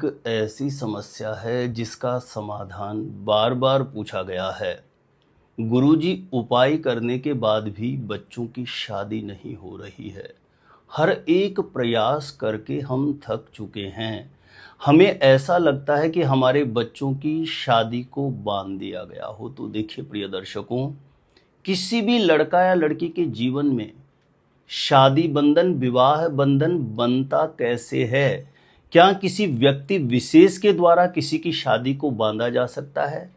एक ऐसी समस्या है जिसका समाधान बार बार पूछा गया है। गुरुजी उपाय करने के बाद भी बच्चों की शादी नहीं हो रही है। हर एक प्रयास करके हम थक चुके हैं। हमें ऐसा लगता है कि हमारे बच्चों की शादी को बांध दिया गया हो। तो देखिए प्रिय दर्शकों, किसी भी लड़का या लड़की के जीवन में शादी बंधन, विवाह बंधन बनता कैसे है? क्या किसी व्यक्ति विशेष के द्वारा किसी की शादी को बांधा जा सकता है?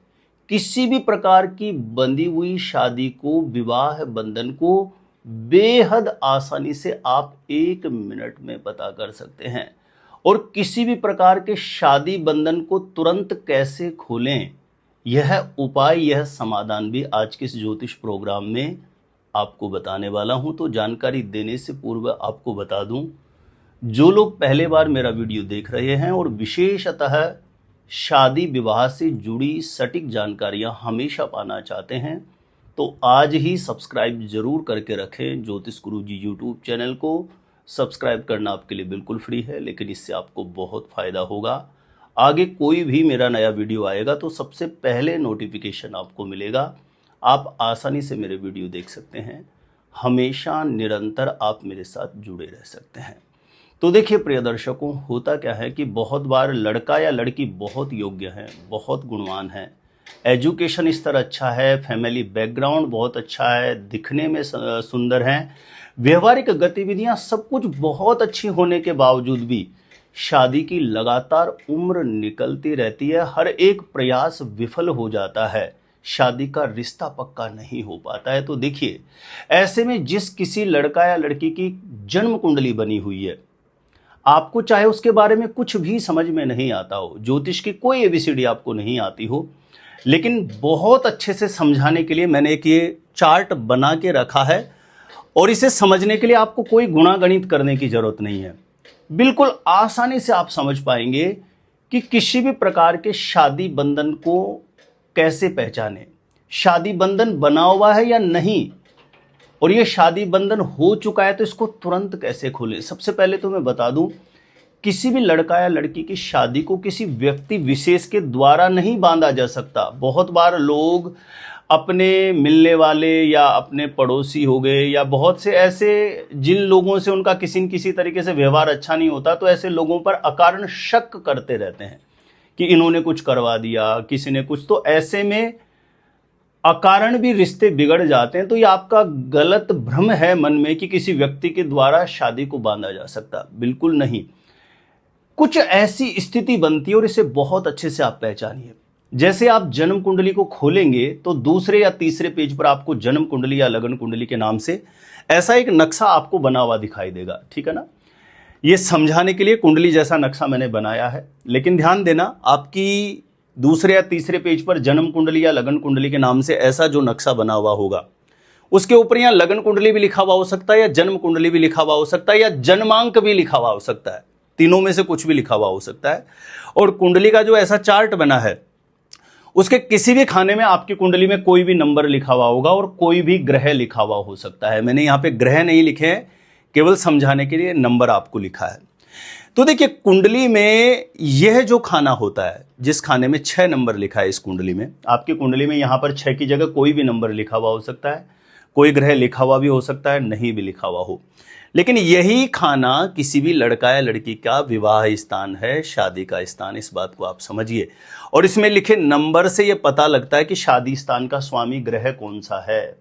किसी भी प्रकार की बंधी हुई शादी को, विवाह बंधन को बेहद आसानी से आप 1 मिनट में पता कर सकते हैं। और किसी भी प्रकार के शादी बंधन को तुरंत कैसे खोलें, यह उपाय, यह समाधान भी आज के इस ज्योतिष प्रोग्राम में आपको बताने वाला हूं। तो जानकारी देने से पूर्व आपको बता दूं, जो लोग पहले बार मेरा वीडियो देख रहे हैं और विशेषतः शादी विवाह से जुड़ी सटीक जानकारियां हमेशा पाना चाहते हैं, तो आज ही सब्सक्राइब जरूर करके रखें ज्योतिष गुरुजी यूट्यूब चैनल को। सब्सक्राइब करना आपके लिए बिल्कुल फ्री है, लेकिन इससे आपको बहुत फ़ायदा होगा। आगे कोई भी मेरा नया वीडियो आएगा तो सबसे पहले नोटिफिकेशन आपको मिलेगा। आप आसानी से मेरे वीडियो देख सकते हैं। हमेशा निरंतर आप मेरे साथ जुड़े रह सकते हैं। तो देखिए प्रिय दर्शकों, होता क्या है कि बहुत बार लड़का या लड़की बहुत योग्य हैं, बहुत गुणवान हैं, एजुकेशन स्तर अच्छा है, फैमिली बैकग्राउंड बहुत अच्छा है, दिखने में सुंदर हैं, व्यवहारिक गतिविधियां सब कुछ बहुत अच्छी होने के बावजूद भी शादी की लगातार उम्र निकलती रहती है। हर एक प्रयास विफल हो जाता है, शादी का रिश्ता पक्का नहीं हो पाता है। तो देखिए, ऐसे में जिस किसी लड़का या लड़की की जन्म कुंडली बनी हुई है, आपको चाहे उसके बारे में कुछ भी समझ में नहीं आता हो, ज्योतिष की कोई एबीसीडी आपको नहीं आती हो, लेकिन बहुत अच्छे से समझाने के लिए मैंने एक ये चार्ट बना के रखा है। और इसे समझने के लिए आपको कोई गुणा गणित करने की जरूरत नहीं है। बिल्कुल आसानी से आप समझ पाएंगे कि किसी भी प्रकार के शादी बंधन को कैसे पहचाने, शादी बंधन बना हुआ है या नहीं, और ये शादी बंधन हो चुका है तो इसको तुरंत कैसे खोले। सबसे पहले तो मैं बता दूं, किसी भी लड़का या लड़की की शादी को किसी व्यक्ति विशेष के द्वारा नहीं बांधा जा सकता। बहुत बार लोग अपने मिलने वाले या अपने पड़ोसी हो गए या बहुत से ऐसे जिन लोगों से उनका किसी न किसी तरीके से व्यवहार अच्छा नहीं होता, तो ऐसे लोगों पर अकारण शक करते रहते हैं कि इन्होंने कुछ करवा दिया, किसी ने कुछ। तो ऐसे में अकारण भी रिश्ते बिगड़ जाते हैं। तो ये आपका गलत भ्रम है मन में कि किसी व्यक्ति के द्वारा शादी को बांधा जा सकता, बिल्कुल नहीं। कुछ ऐसी स्थिति बनती है और इसे बहुत अच्छे से आप पहचानिए। जैसे आप जन्म कुंडली को खोलेंगे तो दूसरे या तीसरे पेज पर आपको जन्म कुंडली या लगन कुंडली के नाम से ऐसा एक नक्शा आपको बना हुआ दिखाई देगा, ठीक है ना। ये समझाने के लिए कुंडली जैसा नक्शा मैंने बनाया है, लेकिन ध्यान देना, आपकी दूसरे या तीसरे पेज पर जन्म कुंडली या लगन कुंडली के नाम से ऐसा जो नक्शा बना हुआ होगा, उसके ऊपर यहाँ लगन कुंडली भी लिखा हुआ हो सकता है या जन्म कुंडली भी लिखा हुआ हो सकता है या जन्मांक भी लिखा हुआ हो सकता है। तीनों में से कुछ भी लिखा हुआ हो सकता है। और कुंडली का जो ऐसा चार्ट बना है, उसके किसी भी खाने में आपकी कुंडली में कोई भी नंबर लिखा हुआ होगा और कोई भी ग्रह लिखा हुआ हो सकता है। मैंने यहाँ पे ग्रह नहीं लिखे हैं, केवल समझाने के लिए नंबर आपको लिखा है। तो देखिए, कुंडली में यह जो खाना होता है, जिस खाने में 6 नंबर लिखा है, इस कुंडली में, आपकी कुंडली में यहाँ पर 6 की जगह कोई भी नंबर लिखा हुआ हो सकता है, कोई ग्रह लिखा हुआ भी हो सकता है, नहीं भी लिखा हुआ हो, लेकिन यही खाना किसी भी लड़का या लड़की का विवाह स्थान है, शादी का स्थान। इस बात को आप समझिए। और इसमें लिखे नंबर से यह पता लगता है कि शादी स्थान का स्वामी ग्रह कौन सा है।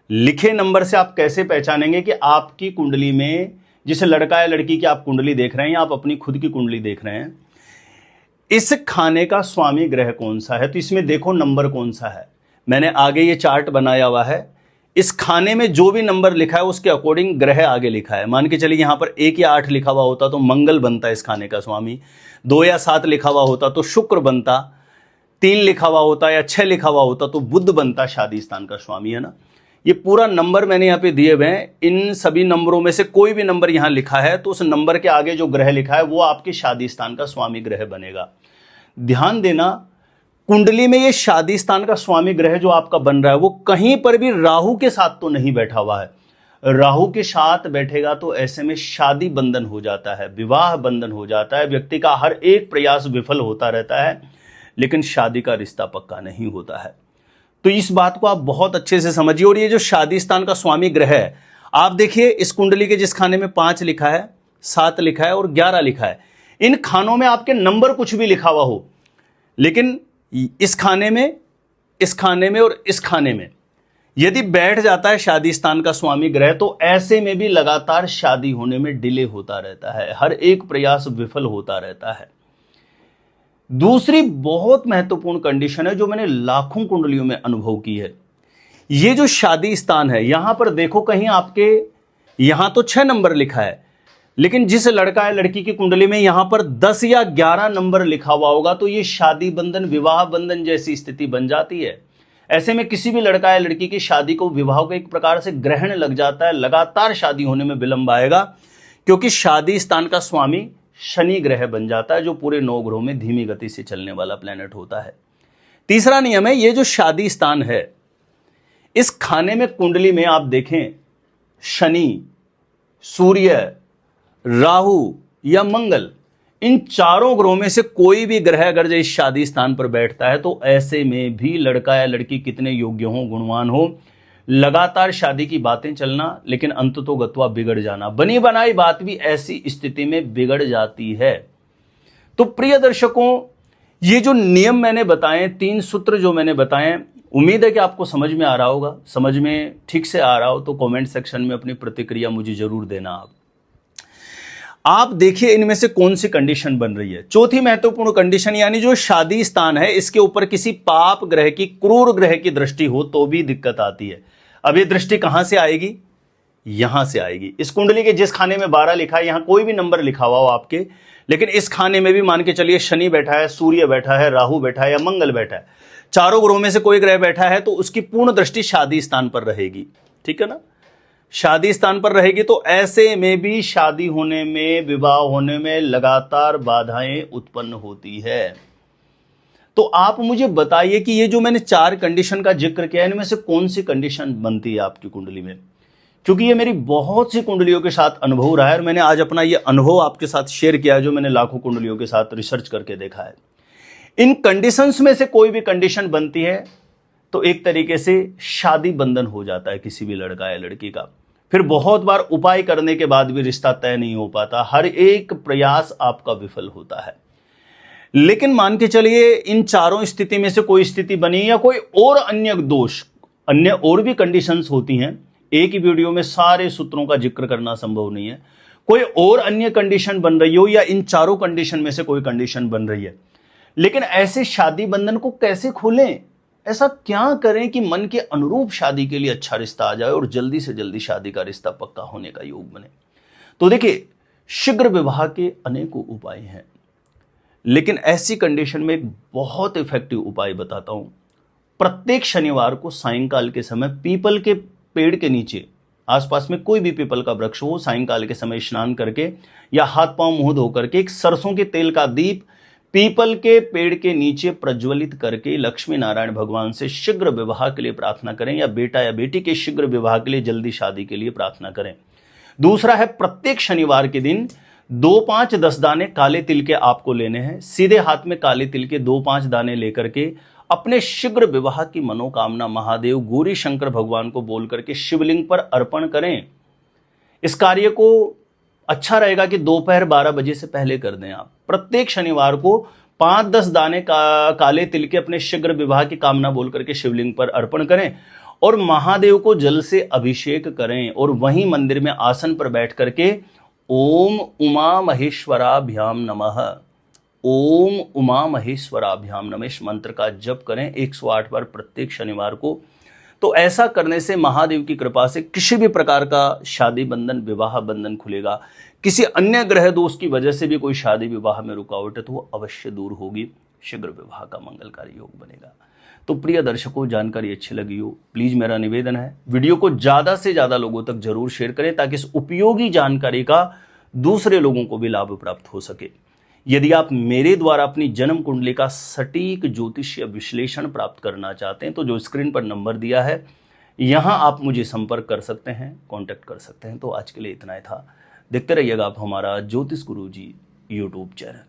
लिखे नंबर से आप कैसे पहचानेंगे कि आपकी कुंडली में, जिस लड़का या लड़की की आप कुंडली देख रहे हैं या आप अपनी खुद की कुंडली देख रहे हैं, इस खाने का स्वामी ग्रह कौन सा है। तो इसमें देखो नंबर कौन सा है। मैंने आगे ये चार्ट बनाया हुआ है। इस खाने में जो भी नंबर लिखा है उसके अकॉर्डिंग ग्रह आगे लिखा है। मान के चलिए यहाँ पर 1 या 8 लिखा हुआ होता तो मंगल बनता इस खाने का स्वामी, 2 या 7 लिखा हुआ होता तो शुक्र बनता, 3 लिखा हुआ होता या 6 लिखा हुआ होता तो बुध बनता शादी स्थान का स्वामी, है ना। ये पूरा नंबर मैंने यहाँ पे दिए हुए हैं। इन सभी नंबरों में से कोई भी नंबर यहाँ लिखा है तो उस नंबर के आगे जो ग्रह लिखा है वो आपके शादी स्थान का स्वामी ग्रह बनेगा। ध्यान देना, कुंडली में ये शादी स्थान का स्वामी ग्रह जो आपका बन रहा है वो कहीं पर भी राहु के साथ तो नहीं बैठा हुआ है। राहु के साथ बैठेगा तो ऐसे में शादी बंधन हो जाता है, विवाह बंधन हो जाता है। व्यक्ति का हर एक प्रयास विफल होता रहता है, लेकिन शादी का रिश्ता पक्का नहीं होता है। तो इस बात को आप बहुत अच्छे से समझिए। और ये जो शादी स्थान का स्वामी ग्रह है, आप देखिए इस कुंडली के जिस खाने में 5 लिखा है, 7 लिखा है और 11 लिखा है, इन खानों में आपके नंबर कुछ भी लिखा हुआ हो, लेकिन इस खाने में, इस खाने में और इस खाने में यदि बैठ जाता है शादी स्थान का स्वामी ग्रह, तो ऐसे में भी लगातार शादी होने में डिले होता रहता है, हर एक प्रयास विफल होता रहता है। दूसरी बहुत महत्वपूर्ण कंडीशन है जो मैंने लाखों कुंडलियों में अनुभव की है, ये जो शादी स्थान है, यहां पर देखो कहीं आपके यहां तो 6 नंबर लिखा है, लेकिन जिस लड़का है लड़की की कुंडली में यहां पर 10 या 11 नंबर लिखा हुआ होगा, तो ये शादी बंधन, विवाह बंधन जैसी स्थिति बन जाती है। ऐसे में किसी भी लड़का या लड़की की शादी को, विवाह को एक प्रकार से ग्रहण लग जाता है, लगातार शादी होने में विलंब आएगा, क्योंकि शादी स्थान का स्वामी शनि ग्रह बन जाता है, जो पूरे 9 ग्रहों में धीमी गति से चलने वाला प्लेनेट होता है। तीसरा नियम है, ये जो शादी स्थान है, इस खाने में कुंडली में आप देखें शनि, सूर्य, राहु या मंगल, इन चारों ग्रहों में से कोई भी ग्रह अगर इस शादी स्थान पर बैठता है, तो ऐसे में भी लड़का या लड़की कितने योग्य हो, गुणवान हो, लगातार शादी की बातें चलना, लेकिन अंततोगत्वा बिगड़ जाना, बनी बनाई बात भी ऐसी स्थिति में बिगड़ जाती है। तो प्रिय दर्शकों, ये जो नियम मैंने बताए, 3 सूत्र जो मैंने बताए, उम्मीद है कि आपको समझ में आ रहा होगा। समझ में ठीक से आ रहा हो तो कमेंट सेक्शन में अपनी प्रतिक्रिया मुझे जरूर देना। आप देखिए इनमें से कौन सी कंडीशन बन रही है। चौथी महत्वपूर्ण कंडीशन, यानी जो शादी स्थान है, इसके ऊपर किसी पाप ग्रह की, क्रूर ग्रह की दृष्टि हो तो भी दिक्कत आती है। अब ये दृष्टि कहां से आएगी? यहां से आएगी। इस कुंडली के जिस खाने में 12 लिखा है, यहां कोई भी नंबर लिखा हुआ हो आपके, लेकिन इस खाने में भी मान के चलिए शनि बैठा है, सूर्य बैठा है, राहु बैठा है या मंगल बैठा है, चारों ग्रहों में से कोई ग्रह बैठा है, तो उसकी पूर्ण दृष्टि शादी स्थान पर रहेगी। ठीक है ना? शादी स्थान पर रहेगी, तो ऐसे में भी शादी होने में, विवाह होने में लगातार बाधाएं उत्पन्न होती है। तो आप मुझे बताइए कि ये जो मैंने 4 कंडीशन का जिक्र किया, इनमें से कौन सी कंडीशन बनती है आपकी कुंडली में? क्योंकि ये मेरी बहुत सी कुंडलियों के साथ अनुभव रहा है, और मैंने आज अपना ये अनुभव आपके साथ शेयर किया है, जो मैंने लाखों कुंडलियों के साथ रिसर्च करके देखा है। इन कंडीशंस में से कोई भी कंडीशन बनती है, तो एक तरीके से शादी बंधन हो जाता है किसी भी लड़का या लड़की का। फिर बहुत बार उपाय करने के बाद भी रिश्ता तय नहीं हो पाता, हर एक प्रयास आपका विफल होता है। लेकिन मान के चलिए इन चारों स्थिति में से कोई स्थिति बनी, या कोई और अन्य दोष, अन्य और भी कंडीशंस होती हैं, एक ही वीडियो में सारे सूत्रों का जिक्र करना संभव नहीं है। कोई और अन्य कंडीशन बन रही हो, या इन चारों कंडीशन में से कोई कंडीशन बन रही है, लेकिन ऐसे शादी बंधन को कैसे खोलें? ऐसा क्या करें कि मन के अनुरूप शादी के लिए अच्छा रिश्ता आ जाए और जल्दी से जल्दी शादी का रिश्ता पक्का होने का योग बने? तो देखिए, शीघ्र विवाह के अनेकों उपाय हैं, लेकिन ऐसी कंडीशन में एक बहुत इफेक्टिव उपाय बताता हूं। प्रत्येक शनिवार को सायंकाल के समय पीपल के पेड़ के नीचे, आसपास में कोई भी पीपल का वृक्ष हो, सायंकाल के समय स्नान करके या हाथ पांव मुंह धो करके एक सरसों के तेल का दीप पीपल के पेड़ के नीचे प्रज्वलित करके लक्ष्मी नारायण भगवान से शीघ्र विवाह के लिए प्रार्थना करें, या बेटा या बेटी के शीघ्र विवाह के लिए, जल्दी शादी के लिए प्रार्थना करें। दूसरा है, प्रत्येक शनिवार के दिन 2, 5, 10 दाने काले तिल के आपको लेने हैं। सीधे हाथ में काले तिल के 2, 5 दाने लेकर के अपने शीघ्र विवाह की मनोकामना महादेव गौरी शंकर भगवान को बोल करके शिवलिंग पर अर्पण करें। इस कार्य को अच्छा रहेगा कि दोपहर 12 बजे से पहले कर दें। आप प्रत्येक शनिवार को 5-10 दाने काले तिल के अपने शीघ्र विवाह की कामना बोल करके शिवलिंग पर अर्पण करें, और महादेव को जल से अभिषेक करें, और वहीं मंदिर में आसन पर बैठ करके ओम उमा महेश्वराभ्याम नमः, ओम उमा महेश्वराभ्याम नमः इस मंत्र का जप करें 108 बार प्रत्येक शनिवार को। तो ऐसा करने से महादेव की कृपा से किसी भी प्रकार का शादी बंधन, विवाह बंधन खुलेगा। किसी अन्य ग्रह दोष की वजह से भी कोई शादी विवाह में रुकावट है तो वो अवश्य दूर होगी, शीघ्र विवाह का मंगलकारी योग बनेगा। तो प्रिय दर्शकों, जानकारी अच्छी लगी हो, प्लीज मेरा निवेदन है वीडियो को ज्यादा से ज्यादा लोगों तक जरूर शेयर करें, ताकि इस उपयोगी जानकारी का दूसरे लोगों को भी लाभ प्राप्त हो सके। यदि आप मेरे द्वारा अपनी जन्म कुंडली का सटीक ज्योतिषीय विश्लेषण प्राप्त करना चाहते हैं, तो जो स्क्रीन पर नंबर दिया है यहाँ आप मुझे संपर्क कर सकते हैं, कांटेक्ट कर सकते हैं। तो आज के लिए इतना ही था। देखते रहिएगा आप हमारा ज्योतिष गुरुजी यूट्यूब चैनल।